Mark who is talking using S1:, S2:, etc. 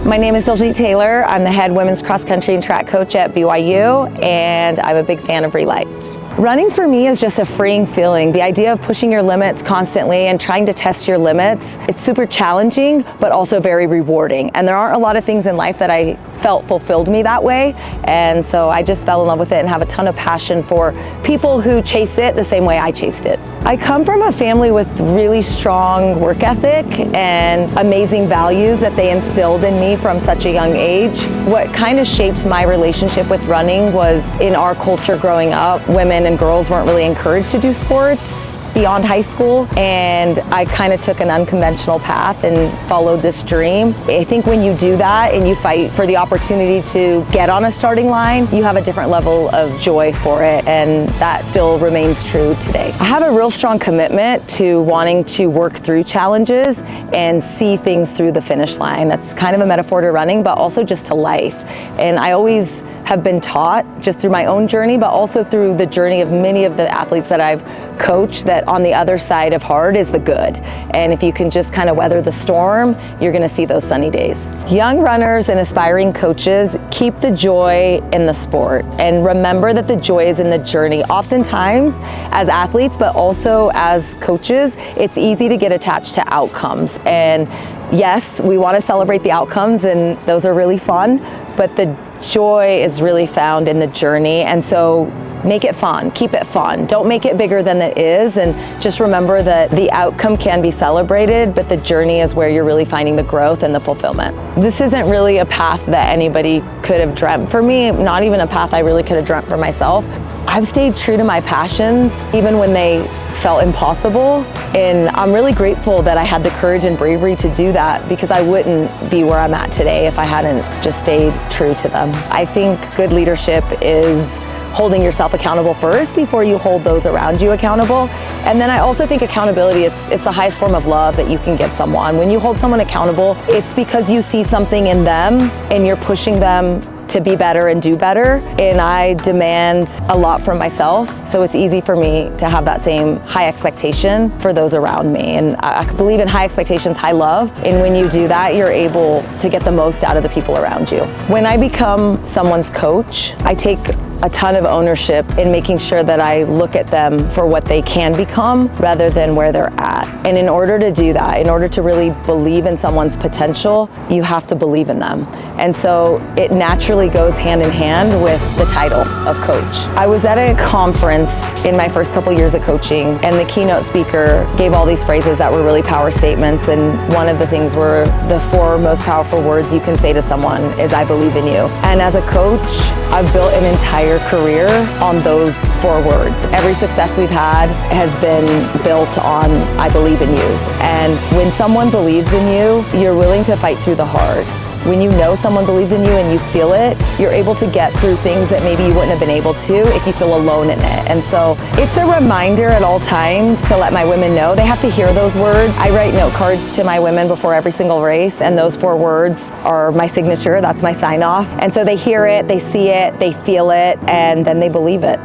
S1: My name is Diljeet Taylor. I'm the head women's cross country and track coach at BYU, and I'm a big fan of relay. Running for me is just a freeing feeling. The idea of pushing your limits constantly and trying to test your limits, it's super challenging, but also very rewarding. And there aren't a lot of things in life that I felt fulfilled me that way. And so I just fell in love with it and have a ton of passion for people who chase it the same way I chased it. I come from a family with really strong work ethic and amazing values that they instilled in me from such a young age. What kind of shaped my relationship with running was in our culture growing up, women and girls weren't really encouraged to do sports beyond high school, and I kind of took an unconventional path and followed this dream. I think when you do that and you fight for the opportunity to get on a starting line, you have a different level of joy for it, and that still remains true today. I have a real strong commitment to wanting to work through challenges and see things through the finish line. That's kind of a metaphor to running, but also just to life. And I always have been taught, just through my own journey, but also through the journey of many of the athletes that I've coached, that on the other side of hard is the good. And if you can just kind of weather the storm, you're gonna see those sunny days. Young runners and aspiring coaches, keep the joy in the sport and remember that the joy is in the journey. Oftentimes as athletes, but also as coaches, it's easy to get attached to outcomes. And yes, we want to celebrate the outcomes and those are really fun, but the joy is really found in the journey. And so make it fun, keep it fun. Don't make it bigger than it is, and just remember that the outcome can be celebrated, but the journey is where you're really finding the growth and the fulfillment. This isn't really a path that anybody could have dreamt for me, not even a path I really could have dreamt for myself. I've stayed true to my passions, even when they felt impossible, and I'm really grateful that I had the courage and bravery to do that, because I wouldn't be where I'm at today if I hadn't just stayed true to them. I think good leadership is holding yourself accountable first before you hold those around you accountable. And then I also think accountability, it's the highest form of love that you can give someone. When you hold someone accountable, it's because you see something in them and you're pushing them to be better and do better. And I demand a lot from myself, so it's easy for me to have that same high expectation for those around me. And I believe in high expectations, high love. And when you do that, you're able to get the most out of the people around you. When I become someone's coach, I take a ton of ownership in making sure that I look at them for what they can become rather than where they're at. And in order to do that, in order to really believe in someone's potential, you have to believe in them. And so it naturally goes hand in hand with the title of coach. I was at a conference in my first couple years of coaching, and the keynote speaker gave all these phrases that were really power statements, and one of the things were the 4 most powerful words you can say to someone is "I believe in you." And as a coach, I've built an entire career on those 4 words. Every success we've had has been built on "I believe in yous." And when someone believes in you, you're willing to fight through the hard. When you know someone believes in you and you feel it, you're able to get through things that maybe you wouldn't have been able to if you feel alone in it. And so it's a reminder at all times to let my women know they have to hear those words. I write note cards to my women before every single race, and those 4 words are my signature. That's my sign off. And so they hear it, they see it, they feel it, and then they believe it.